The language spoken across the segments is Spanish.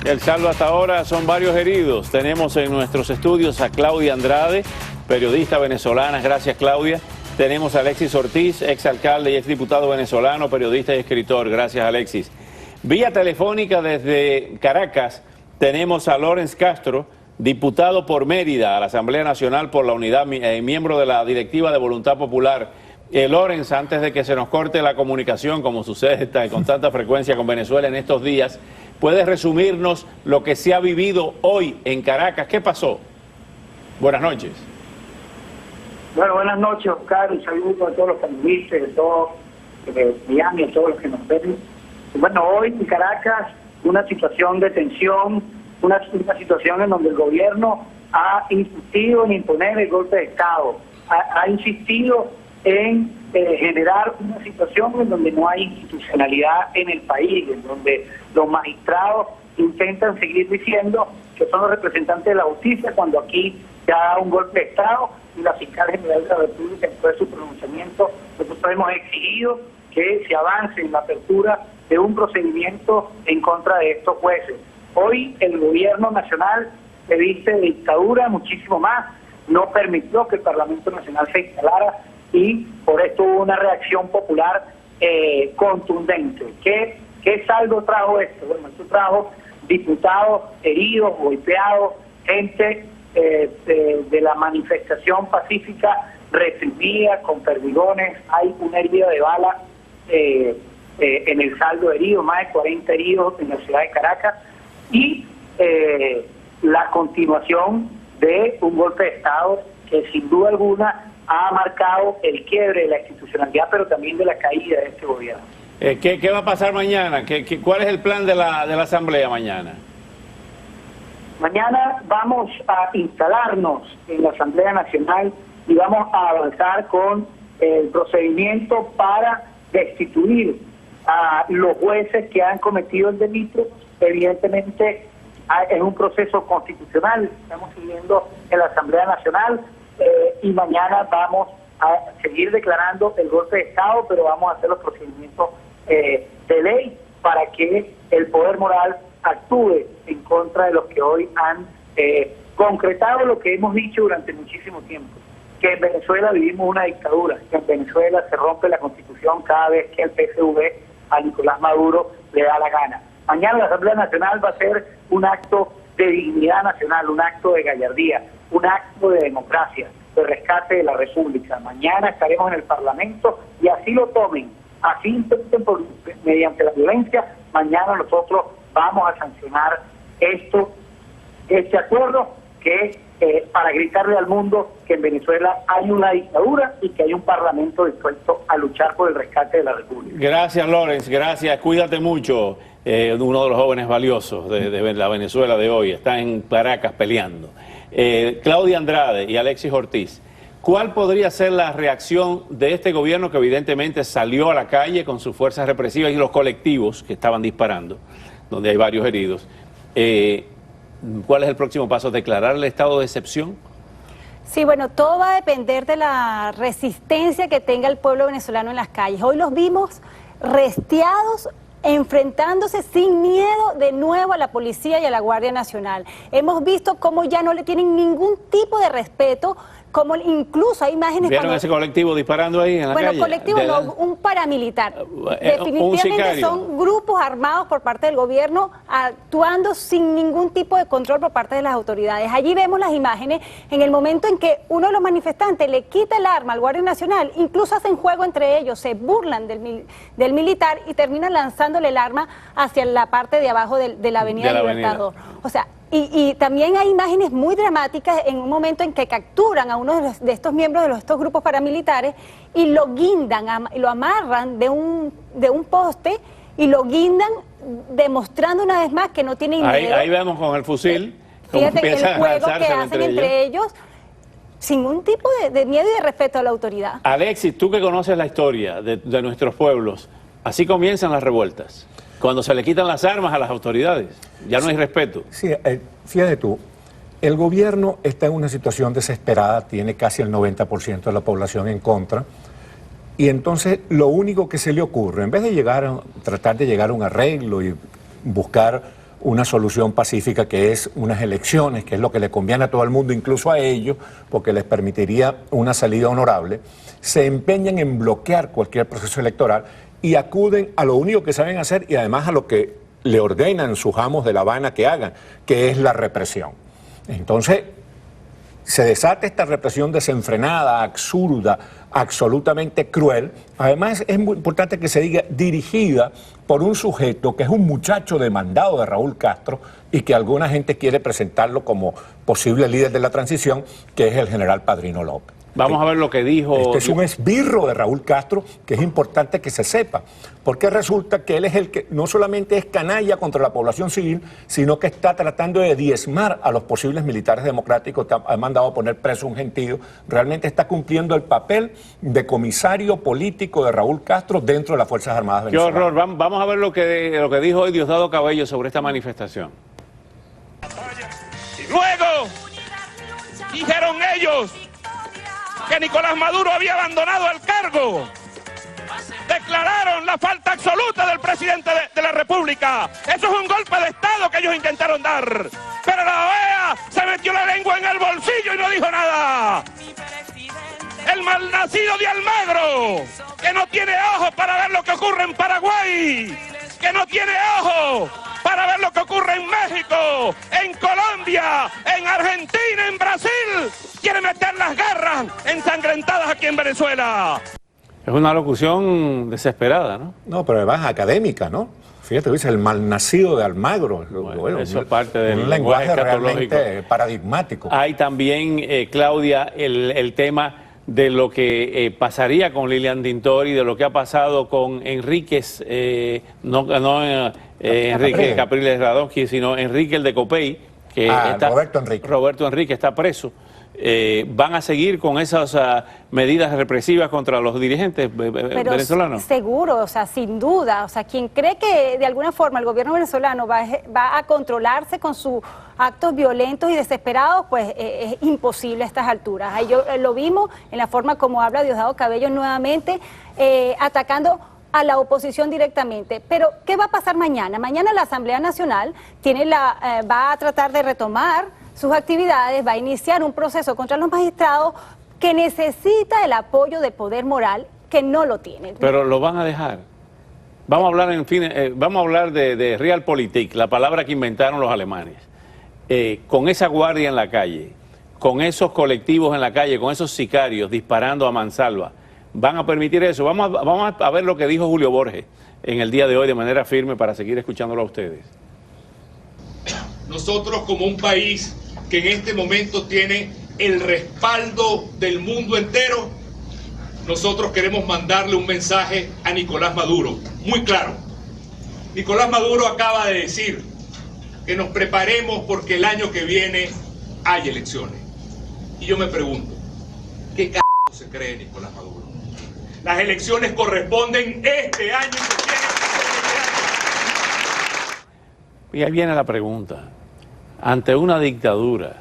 El saldo hasta ahora son varios heridos. Tenemos en nuestros estudios a Claudia Andrade, periodista venezolana. Gracias, Claudia. Tenemos a Alexis Ortiz, exalcalde y exdiputado venezolano, periodista y escritor. Gracias, Alexis. Vía telefónica desde Caracas tenemos a Lawrence Castro, diputado por Mérida a la Asamblea Nacional por la Unidad, miembro de la Directiva de Voluntad Popular. Lawrence, antes de que se nos corte la comunicación, como sucede con tanta frecuencia con Venezuela en estos días, ¿puedes resumirnos lo que se ha vivido hoy en Caracas? ¿Qué pasó? Buenas noches. Bueno, buenas noches, Oscar, y saludos a todos los periodistas, de todo Miami, a todos los que nos ven. Bueno, hoy en Caracas, una situación de tensión, una situación en donde el gobierno ha insistido en imponer el golpe de Estado, ha insistido en generar una situación en donde no hay institucionalidad en el país, en donde los magistrados intentan seguir diciendo que son los representantes de la justicia cuando aquí se ha dado un golpe de Estado y la fiscal general de la República, después de su pronunciamiento, nosotros hemos exigido que se avance en la apertura de un procedimiento en contra de estos jueces. Hoy el gobierno nacional se viste de dictadura muchísimo más, no permitió que el Parlamento Nacional se instalara y por esto hubo una reacción popular contundente. ¿Qué saldo trajo esto? Bueno, esto trajo diputados heridos, golpeados, gente de la manifestación pacífica reprimida con perdigones, hay una herida de bala en el saldo de heridos, más de 40 heridos en la ciudad de Caracas, y la continuación de un golpe de Estado que sin duda alguna ha marcado el quiebre de la institucionalidad, pero también de la caída de este gobierno. ¿Qué va a pasar mañana? ¿Cuál es el plan de la Asamblea mañana? Mañana vamos a instalarnos en la Asamblea Nacional y vamos a avanzar con el procedimiento para destituir a los jueces que han cometido el delito. Evidentemente es un proceso constitucional, estamos siguiendo en la Asamblea Nacional y mañana vamos a seguir declarando el golpe de Estado, pero vamos a hacer los procedimientos de ley para que el poder moral actúe en contra de los que hoy han concretado lo que hemos dicho durante muchísimo tiempo, que en Venezuela vivimos una dictadura, que en Venezuela se rompe la Constitución cada vez que el PSV a Nicolás Maduro le da la gana. Mañana la Asamblea Nacional va a ser un acto de dignidad nacional, un acto de gallardía, un acto de democracia, de rescate de la República. Mañana estaremos en el Parlamento y así lo tomen, así intenten mediante la violencia, mañana nosotros vamos a sancionar este acuerdo que para gritarle al mundo que en Venezuela hay una dictadura y que hay un parlamento dispuesto a luchar por el rescate de la República. Gracias, Lawrence, gracias, cuídate mucho. Uno de los jóvenes valiosos de la Venezuela de hoy está en Caracas peleando. Claudia Andrade y Alexis Ortiz, ¿cuál podría ser la reacción de este gobierno que evidentemente salió a la calle con sus fuerzas represivas y los colectivos que estaban disparando, donde hay varios heridos? ¿Cuál es el próximo paso? ¿Declarar el estado de excepción? Sí, bueno, todo va a depender de la resistencia que tenga el pueblo venezolano en las calles. Hoy los vimos restiados, enfrentándose sin miedo de nuevo a la policía y a la Guardia Nacional. Hemos visto cómo ya no le tienen ningún tipo de respeto, como incluso hay imágenes... ¿Vieron ese colectivo disparando ahí en la calle? Bueno, colectivo no, un paramilitar. Definitivamente son grupos armados por parte del gobierno actuando sin ningún tipo de control por parte de las autoridades. Allí vemos las imágenes en el momento en que uno de los manifestantes le quita el arma al Guardia Nacional, incluso hacen juego entre ellos, se burlan del militar y terminan lanzándole el arma hacia la parte de abajo de la Avenida Libertador. O sea, y también hay imágenes muy dramáticas en un momento en que capturan a uno de estos miembros de estos grupos paramilitares y lo guindan, lo amarran de un poste y lo guindan, demostrando una vez más que no tienen miedo. Ahí vemos con el fusil. Fíjate el juego que hacen entre ellos sin ningún tipo de miedo y de respeto a la autoridad. Alexis, tú que conoces la historia de nuestros pueblos, así comienzan las revueltas. Cuando se le quitan las armas a las autoridades, ya no hay respeto. Sí, fíjate tú, el gobierno está en una situación desesperada, tiene casi el 90% de la población en contra, y entonces lo único que se le ocurre, en vez de tratar de llegar a un arreglo y buscar una solución pacífica, que es unas elecciones, que es lo que le conviene a todo el mundo, incluso a ellos, porque les permitiría una salida honorable, se empeñan en bloquear cualquier proceso electoral y acuden a lo único que saben hacer y además a lo que le ordenan sus amos de La Habana que hagan, que es la represión. Entonces, se desata esta represión desenfrenada, absurda, absolutamente cruel. Además, es muy importante que se diga dirigida por un sujeto que es un muchacho demandado de Raúl Castro y que alguna gente quiere presentarlo como posible líder de la transición, que es el general Padrino López. Vamos a ver lo que dijo... Este es un esbirro de Raúl Castro que es importante que se sepa, porque resulta que él es el que no solamente es canalla contra la población civil, sino que está tratando de diezmar a los posibles militares democráticos, ha mandado a poner preso un gentío, realmente está cumpliendo el papel de comisario político de Raúl Castro dentro de las Fuerzas Armadas venezolanas. Qué horror. Vamos a ver lo que dijo hoy Diosdado Cabello sobre esta manifestación. Y luego dijeron ellos que Nicolás Maduro había abandonado el cargo. Declararon la falta absoluta del presidente de la República. Eso es un golpe de Estado que ellos intentaron dar. Pero la OEA se metió la lengua en el bolsillo y no dijo nada. El malnacido de Almagro, que no tiene ojos para ver lo que ocurre en Paraguay, que no tiene ojos para ver lo que ocurre en México, en Colombia, en Argentina, en Brasil, quiere meter las garras ensangrentadas aquí en Venezuela. Es una locución desesperada, ¿no? No, pero además académica, ¿no? Fíjate, dice el malnacido de Almagro. Bueno, eso es parte del un lenguaje realmente paradigmático. Hay también, Claudia, el tema de lo que pasaría con Lilian Tintori, de lo que ha pasado con Enríquez, Enrique Capriles Radonsky, sino Enrique el de Copey, que Roberto Enrique está preso. ¿Van a seguir con esas medidas represivas contra los dirigentes venezolanos? Seguro, o sea, sin duda. O sea, quien cree que de alguna forma el gobierno venezolano va a controlarse con sus actos violentos y desesperados, pues es imposible a estas alturas. Ahí lo vimos en la forma como habla Diosdado Cabello nuevamente, atacando a la oposición directamente. Pero, ¿qué va a pasar mañana? Mañana la Asamblea Nacional va a tratar de retomar sus actividades, va a iniciar un proceso contra los magistrados que necesita el apoyo del poder moral, que no lo tienen. Pero lo van a dejar. Vamos a hablar, vamos a hablar de Realpolitik, la palabra que inventaron los alemanes. Con esa guardia en la calle, con esos colectivos en la calle, con esos sicarios disparando a mansalva, ¿van a permitir eso? Vamos a ver lo que dijo Julio Borges en el día de hoy de manera firme para seguir escuchándolo a ustedes. Nosotros, como un país que en este momento tiene el respaldo del mundo entero, nosotros queremos mandarle un mensaje a Nicolás Maduro, muy claro. Nicolás Maduro acaba de decir que nos preparemos porque el año que viene hay elecciones. Y yo me pregunto, ¿qué c*** se cree Nicolás Maduro? Las elecciones corresponden este año. Y ahí viene la pregunta. Ante una dictadura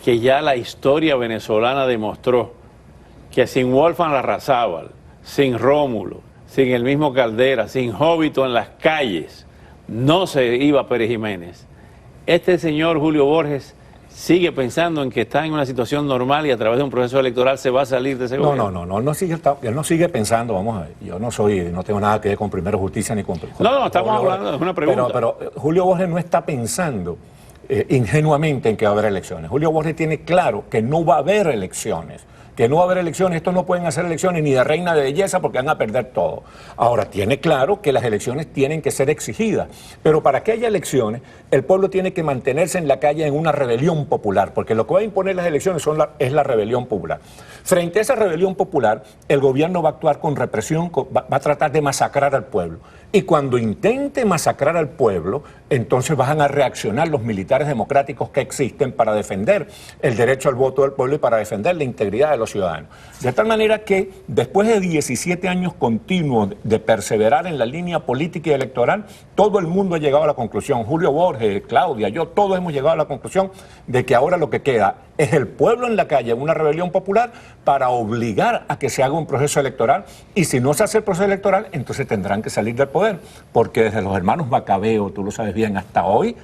que ya la historia venezolana demostró que sin Wolfgang Larrazábal, sin Rómulo, sin el mismo Caldera, sin Jovito en las calles, no se iba Pérez Jiménez. Este señor Julio Borges sigue pensando en que está en una situación normal y a través de un proceso electoral se va a salir de ese gobierno. No, él no sigue pensando, vamos a ver, yo no tengo nada que ver con Primero Justicia ni con... No, estamos hablando, es una pregunta. Pero Julio Borges no está pensando ingenuamente en que va a haber elecciones. Julio Borges tiene claro que no va a haber elecciones. Estos no pueden hacer elecciones ni de reina de belleza porque van a perder todo. Ahora, tiene claro que las elecciones tienen que ser exigidas, pero para que haya elecciones, el pueblo tiene que mantenerse en la calle en una rebelión popular, porque lo que va a imponer las elecciones es la rebelión popular. Frente a esa rebelión popular, el gobierno va a actuar con represión, va a tratar de masacrar al pueblo. Y cuando intente masacrar al pueblo, entonces van a reaccionar los militares democráticos que existen para defender el derecho al voto del pueblo y para defender la integridad de los ciudadanos. De tal manera que después de 17 años continuos de perseverar en la línea política y electoral, todo el mundo ha llegado a la conclusión, Julio Borges, Claudia, yo, todos hemos llegado a la conclusión de que ahora lo que queda es el pueblo en la calle, en una rebelión popular, para obligar a que se haga un proceso electoral, y si no se hace el proceso electoral, entonces tendrán que salir del poder, porque desde los hermanos Macabeo, tú lo sabes bien, hasta hoy,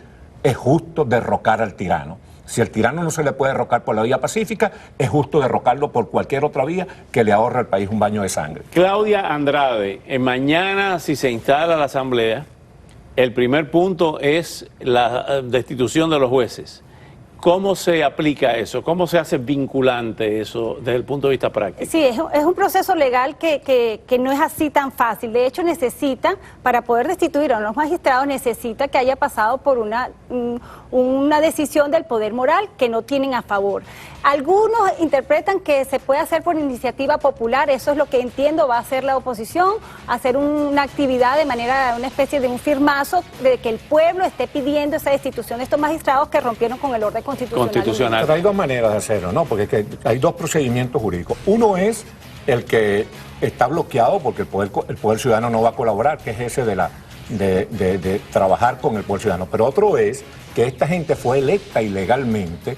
es justo derrocar al tirano. Si el tirano no se le puede derrocar por la vía pacífica, es justo derrocarlo por cualquier otra vía que le ahorre al país un baño de sangre. Claudia Andrade, mañana si se instala la Asamblea, el primer punto es la destitución de los jueces. ¿Cómo se aplica eso? ¿Cómo se hace vinculante eso desde el punto de vista práctico? Sí, es un proceso legal que no es así tan fácil. De hecho, necesita, para poder destituir a los magistrados, necesita que haya pasado por una decisión del poder moral que no tienen a favor. Algunos interpretan que se puede hacer por iniciativa popular, eso es lo que entiendo va a hacer la oposición, hacer una actividad de manera, una especie de un firmazo de que el pueblo esté pidiendo esa destitución de estos magistrados que rompieron con el orden constitucional. Pero hay dos maneras de hacerlo, ¿no? Porque es que hay dos procedimientos jurídicos. Uno es el que está bloqueado porque el poder ciudadano no va a colaborar, que es ese de trabajar con el poder ciudadano. Pero otro es que esta gente fue electa ilegalmente,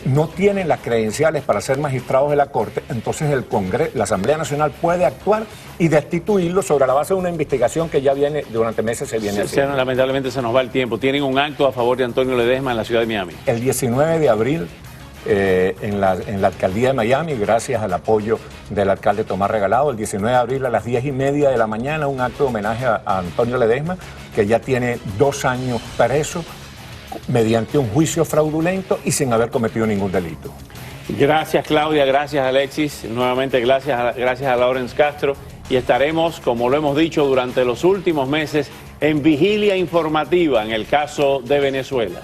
no tienen las credenciales para ser magistrados de la Corte, entonces la Asamblea Nacional puede actuar y destituirlos sobre la base de una investigación que ya viene, durante meses se viene haciendo. Lamentablemente se nos va el tiempo. Tienen un acto a favor de Antonio Ledesma en la ciudad de Miami. El 19 de abril, en la alcaldía de Miami, gracias al apoyo del alcalde Tomás Regalado, el 19 de abril a las 10:30 de la mañana, un acto de homenaje a Antonio Ledesma, que ya tiene 2 años preso, mediante un juicio fraudulento y sin haber cometido ningún delito. Gracias Claudia, gracias Alexis, nuevamente gracias a Lawrence Castro y estaremos, como lo hemos dicho durante los últimos meses, en vigilia informativa en el caso de Venezuela.